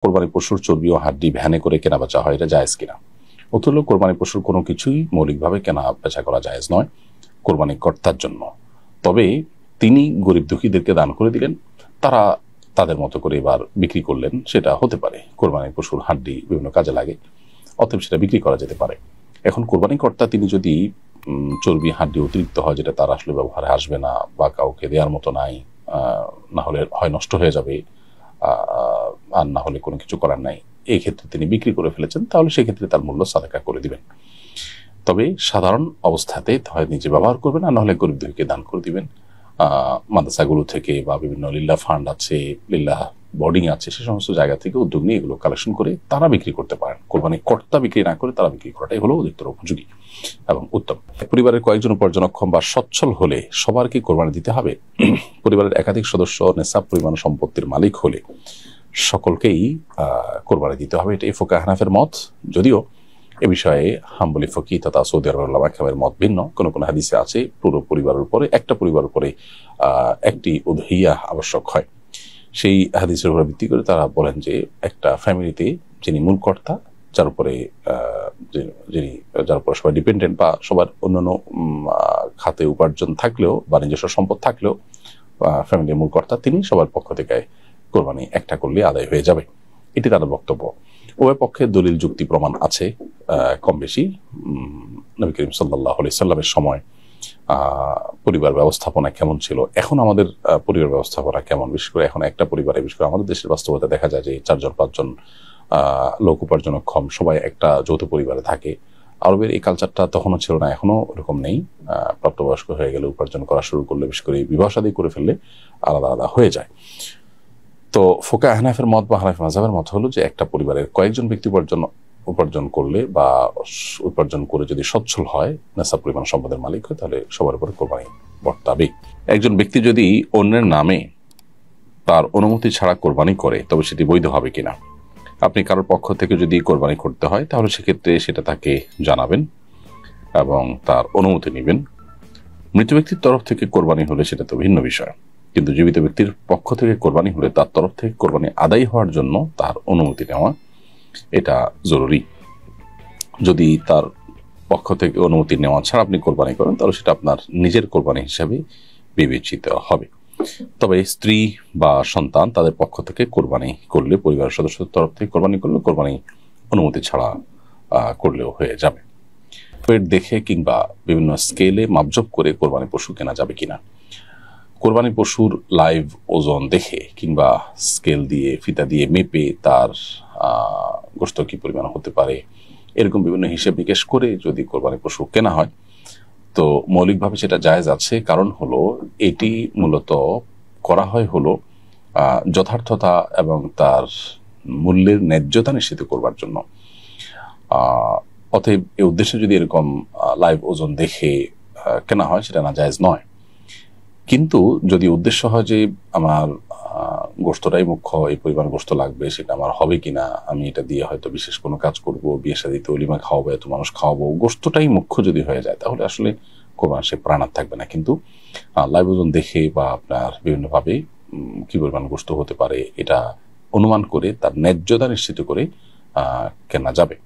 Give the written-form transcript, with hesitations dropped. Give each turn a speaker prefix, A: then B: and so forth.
A: কোরবানি পশুর চর্বি ও হাড্ডি ভ্যানে করে কেনা বেচা হয়, এটা জায়েজ কিনা? উত্তর হলো, কোরবানি পশুর কোনো কিছুই মৌলিকভাবে কেনা বেচা করা জায়েজ নয় কোরবানি কর্তার জন্য। তবে তিনি গরিব দুঃখীদেরকে দান করে দিলেন, তারা তাদের মতো করে এবার বিক্রি করলেন, সেটা হতে পারে। কোরবানি পশুর হাড্ডি বিভিন্ন কাজে লাগে, অতএব সেটা বিক্রি করা যেতে পারে। এখন কোরবানি কর্তা তিনি যদি চর্বি হাড্ডি অতিরিক্ত হয়, যেটা তার আসলে ব্যবহারে আসবে না বা কাউকে দেওয়ার মতো নাই, না হলে হয় নষ্ট হয়ে যাবে, আর না হলে কোনো কিছু করার নাই, এই ক্ষেত্রে তিনি বিক্রি করে ফেলেছেন, তাহলে সেক্ষেত্রে তার মূল্য সাদাকা করে দিবেন। তবে সাধারণ অবস্থাতে হয় নিজে ব্যবহার করবেন, আর নাহলে গরিব দুঃখীকে দান করে দিবেন। মাদ্রাসাগুলো থেকে বা বিভিন্ন লিল্লাহ ফান্ড আছে, লিল্লাহ বোর্ডিং আছে, সে সমস্ত জায়গা থেকে উদ্যোগ নিয়ে এগুলো কালেকশন করে তারা বিক্রি করতে পারেন। কোরবানি কর্তা বিক্রি না করে তারা বিক্রি করাটাই হলো অধিকতর উপযোগী এবং উত্তম। পরিবারের কয়েকজন উপার্জনক্ষম বা সচ্ছল হলে সবার কি কোরবানি দিতে হবে? পরিবারের একাধিক সদস্য নেশাব পরিমাণ সম্পত্তির মালিক হলে সকলকেই কোরবানি দিতে হবে, এটাই ফুকাহা হানাফের মত। যদিও এ বিষয়ে হাম্বলি ফকি তথা সৌদি আরবের উলামা কেরামের মত ভিন্ন। কোন কোন হাদিসে আছে পুরো পরিবারের উপরে, একটা পরিবারের উপরে একটি উদহিয়া আবশ্যক হয়। সেই হাদিসের উপর ভিত্তি করে তারা বলেন যে একটা ফ্যামিলিতে যিনি মূল কর্তা, যার উপরে সবাই ডিপেন্ডেন্ট বা সবার অন্যান্য খাতে উপার্জন থাকলেও বা নিজস্ব সম্পদ থাকলেও ফ্যামিলির মূল কর্তা তিনি, সবার পক্ষ থেকে কোরবানি একটা করলে আদায় হয়ে যাবে, এটি তাদের বক্তব্য। উভয় পক্ষে দলিল যুক্তি প্রমাণ আছে কম বেশি। নবী করিম সাল্লাল্লাহু আলাইহি সাল্লামের সময় পরিবার ব্যবস্থাপনা কেমন ছিল, এখন আমাদের পরিবার ব্যবস্থাপনা কেমন, বিশেষ করে এখন একটা পরিবারে, বিশেষ করে আমাদের দেশের বাস্তবতা দেখা যায় যে 4-5 লোক উপার্জনক্ষম সবাই একটা যৌথ পরিবারে থাকে। আরবের এই কালচারটা তখনও ছিল না, এখনো ওরকম নেই। প্রাপ্তবয়স্ক হয়ে গেলে উপার্জন করা শুরু করলে, বিশেষ করে বিবাহ শাদী করে ফেললে আলাদা আলাদা হয়ে যায়। তো ফুকাহা হানাফির মত বা হানাফি মাযহাবের মত হলো যে একটা পরিবারের কয়েকজন ব্যক্তি উপার্জন করলে বা উপার্জন করে যদি সচ্ছল হয়, নেশাব পরিমাণ সম্পদের মালিক হয়, তাহলে সবার উপরে কোরবানি বর্তাবে। একজন ব্যক্তি যদি অন্যের নামে তার অনুমতি ছাড়া কোরবানি করে, তবে সেটি বৈধ হবে কিনা? আপনি কারোর পক্ষ থেকে যদি কোরবানি করতে হয়, তাহলে সেক্ষেত্রে সেটা তাকে জানাবেন এবং তার অনুমতি নেবেন। মৃত ব্যক্তির তরফ থেকে কোরবানি হলে সেটা তো ভিন্ন বিষয়, কিন্তু জীবিত ব্যক্তির পক্ষ থেকে কোরবানি হলে তার তরফ থেকে কোরবানি আদায় হওয়ার জন্য তার অনুমতি নেওয়া এটা জরুরি। যদি তার পক্ষ থেকে অনুমতি নেওয়া ছাড়া আপনি কোরবানি করেন, তাহলে সেটা আপনার নিজের কোরবানি হিসাবে বিবেচিত হবে। তবে স্ত্রী বা সন্তান তাদের পক্ষ থেকে কোরবানি করলে, পরিবারের সদস্যদের তরফ থেকে কোরবানি করলে, কোরবানি অনুমতি ছাড়া করলেও হয়ে যাবে। পেট দেখে কিংবা বিভিন্ন স্কেলে মাপজোপ করে কোরবানি পশু কেনা যাবে কিনা? কোরবানি পশুর লাইভ ওজন দেখে কিংবা স্কেল দিয়ে, ফিতা দিয়ে মেপে তার গোশত কি পরিমাণ হতে পারে, এরকম বিভিন্ন হিসেব নিকেশ করে যদি কোরবানি পশু কেনা হয়, তো মৌলিকভাবে সেটা জায়েজ আছে। কারণ হলো এটি মূলত করা হয় হলো যথার্থতা এবং তার মূল্যের ন্যায্যতা নিশ্চিত করবার জন্য। অতএব এই উদ্দেশ্যে যদি এরকম লাইভ ওজন দেখে কেনা হয়, সেটা না জায়েজ নয়। কিন্তু যদি উদ্দেশ্য হয় যে আমার গোশতটাই মুখ্য, এই পরিমাণ গোশত লাগবে, সেটা আমার হবে কিনা, আমি এটা দিয়ে হয়তো বিশেষ কোনো কাজ করব, বিয়ে শাদীতে ওলিমা খাওয়াবো, এত মানুষ খাওয়াবো, গোশতটাই মুখ্য যদি হয়ে যায়, তাহলে আসলে কোরবানি সে প্রাণ আর থাকবে না। কিন্তু লাইভ ওজন দেখে বা আপনার বিভিন্নভাবে কি পরিমাণ গোশত হতে পারে এটা অনুমান করে তার ন্যায্যতা নিশ্চিত করে কেনা যাবে।